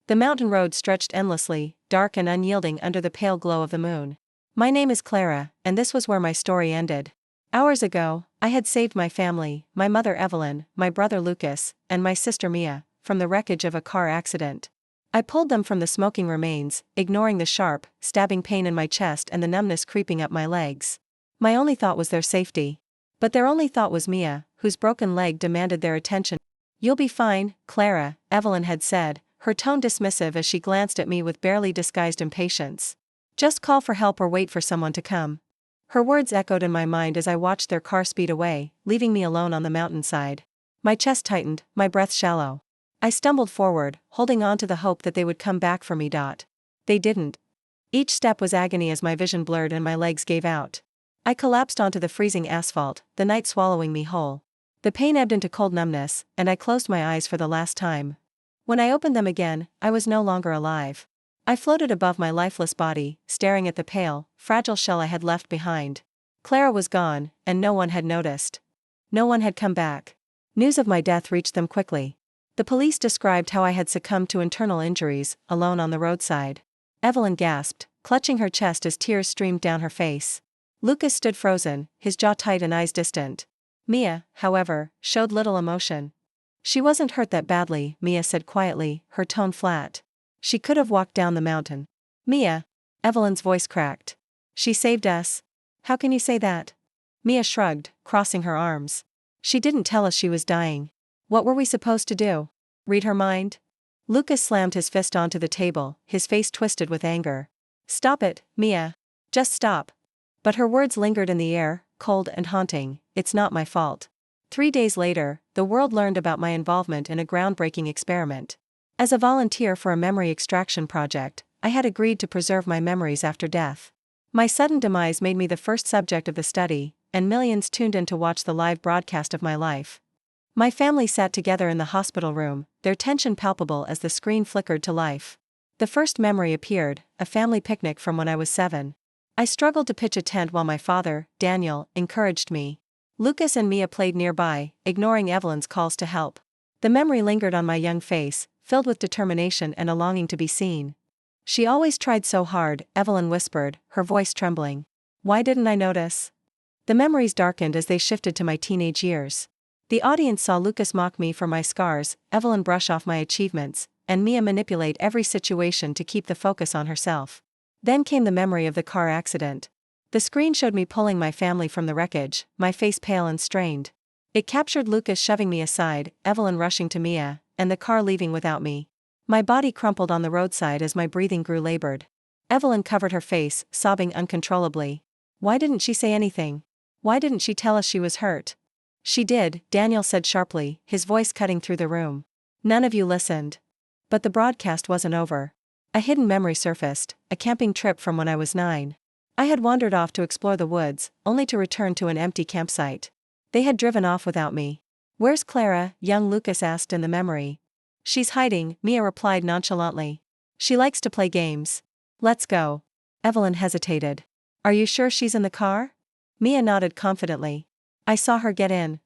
The mountain road stretched endlessly, dark and unyielding under the pale glow of the moon. My name is Clara, and this was where my story ended. Hours ago, I had saved my family, my mother Evelyn, my brother Lucas, and my sister Mia, from the wreckage of a car accident. I pulled them from the smoking remains, ignoring the sharp, stabbing pain in my chest and the numbness creeping up my legs. My only thought was their safety. But their only thought was Mia, whose broken leg demanded their attention. "You'll be fine, Clara," Evelyn had said, her tone dismissive as she glanced at me with barely disguised impatience. "Just call for help or wait for someone to come." Her words echoed in my mind as I watched their car speed away, leaving me alone on the mountainside. My chest tightened, my breath shallow. I stumbled forward, holding on to the hope that they would come back for me. They didn't. Each step was agony as my vision blurred and my legs gave out. I collapsed onto the freezing asphalt, the night swallowing me whole. The pain ebbed into cold numbness, and I closed my eyes for the last time. When I opened them again, I was no longer alive. I floated above my lifeless body, staring at the pale, fragile shell I had left behind. Clara was gone, and no one had noticed. No one had come back. News of my death reached them quickly. The police described how I had succumbed to internal injuries, alone on the roadside. Evelyn gasped, clutching her chest as tears streamed down her face. Lucas stood frozen, his jaw tight and eyes distant. Mia, however, showed little emotion. "She wasn't hurt that badly," Mia said quietly, her tone flat. "She could have walked down the mountain." "Mia?" Evelyn's voice cracked. "She saved us." "How can you say that?" Mia shrugged, crossing her arms. "She didn't tell us she was dying. What were we supposed to do? Read her mind?" Lucas slammed his fist onto the table, his face twisted with anger. "Stop it, Mia. Just stop." But her words lingered in the air, cold and haunting. "It's not my fault." 3 days later, the world learned about my involvement in a groundbreaking experiment. As a volunteer for a memory extraction project, I had agreed to preserve my memories after death. My sudden demise made me the first subject of the study, and millions tuned in to watch the live broadcast of my life. My family sat together in the hospital room, their tension palpable as the screen flickered to life. The first memory appeared, a family picnic from when I was 7. I struggled to pitch a tent while my father, Daniel, encouraged me. Lucas and Mia played nearby, ignoring Evelyn's calls to help. The memory lingered on my young face, filled with determination and a longing to be seen. "She always tried so hard," Evelyn whispered, her voice trembling. "Why didn't I notice?" The memories darkened as they shifted to my teenage years. The audience saw Lucas mock me for my scars, Evelyn brush off my achievements, and Mia manipulate every situation to keep the focus on herself. Then came the memory of the car accident. The screen showed me pulling my family from the wreckage, my face pale and strained. It captured Lucas shoving me aside, Evelyn rushing to Mia, and the car leaving without me. My body crumpled on the roadside as my breathing grew labored. Evelyn covered her face, sobbing uncontrollably. Why didn't she say anything? Why didn't she tell us she was hurt? "She did," Daniel said sharply, his voice cutting through the room. "None of you listened." But the broadcast wasn't over. A hidden memory surfaced, a camping trip from when I was 9. I had wandered off to explore the woods, only to return to an empty campsite. They had driven off without me. "Where's Clara?" young Lucas asked in the memory. "She's hiding," Mia replied nonchalantly. "She likes to play games." "Let's go." Evelyn hesitated. "Are you sure she's in the car?" Mia nodded confidently. "I saw her get in."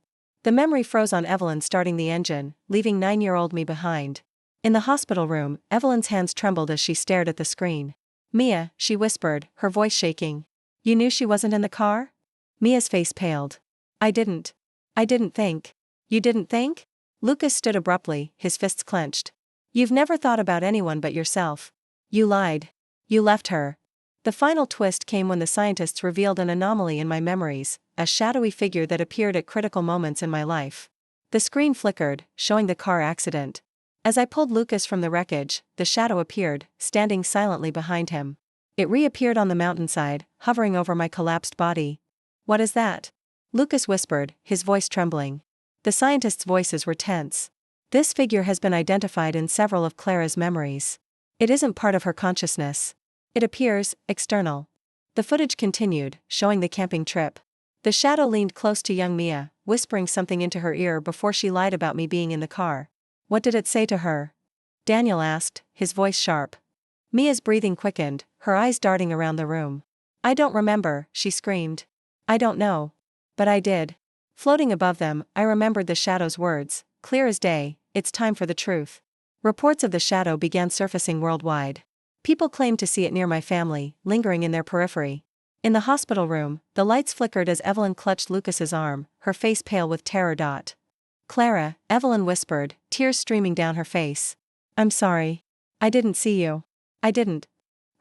The memory froze on Evelyn starting the engine, leaving 9-year-old me behind. In the hospital room, Evelyn's hands trembled as she stared at the screen. "Mia," she whispered, her voice shaking. "You knew she wasn't in the car?" Mia's face paled. I didn't think." "You didn't think?" Lucas stood abruptly, his fists clenched. "You've never thought about anyone but yourself. You lied. You left her." The final twist came when the scientists revealed an anomaly in my memories, a shadowy figure that appeared at critical moments in my life. The screen flickered, showing the car accident. As I pulled Lucas from the wreckage, the shadow appeared, standing silently behind him. It reappeared on the mountainside, hovering over my collapsed body. "What is that?" Lucas whispered, his voice trembling. The scientists' voices were tense. "This figure has been identified in several of Clara's memories. It isn't part of her consciousness. It appears external." The footage continued, showing the camping trip. The shadow leaned close to young Mia, whispering something into her ear before she lied about me being in the car. "What did it say to her?" Daniel asked, his voice sharp. Mia's breathing quickened, her eyes darting around the room. "I don't remember," she screamed. "I don't know. But I did." Floating above them, I remembered the shadow's words, clear as day, "It's time for the truth." Reports of the shadow began surfacing worldwide. People claimed to see it near my family, lingering in their periphery. In the hospital room, the lights flickered as Evelyn clutched Lucas's arm, her face pale with terror. Clara, Evelyn whispered, tears streaming down her face. I'm sorry. I didn't see you. I didn't.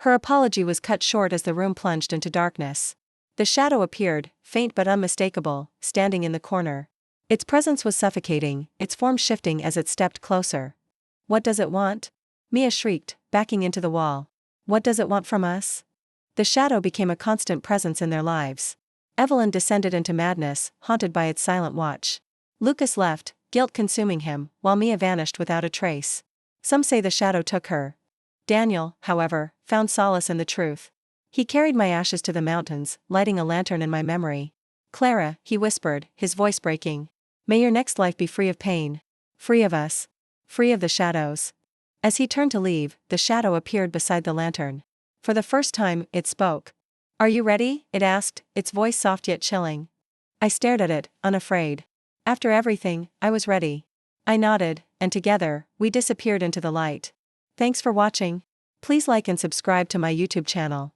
Her apology was cut short as the room plunged into darkness. The shadow appeared, faint but unmistakable, standing in the corner. Its presence was suffocating, its form shifting as it stepped closer. What does it want? Mia shrieked, backing into the wall. What does it want from us? The shadow became a constant presence in their lives. Evelyn descended into madness, haunted by its silent watch. Lucas left, guilt consuming him, while Mia vanished without a trace. Some say the shadow took her. Daniel, however, found solace in the truth. He carried my ashes to the mountains, lighting a lantern in my memory. Clara, he whispered, his voice breaking. May your next life be free of pain. Free of us. Free of the shadows. As he turned to leave, the shadow appeared beside the lantern. For the first time, it spoke. Are you ready? It asked, its voice soft yet chilling. I stared at it, unafraid. After everything, I was ready. I nodded, and together, we disappeared into the light. Thanks for watching. Please like and subscribe to my YouTube channel.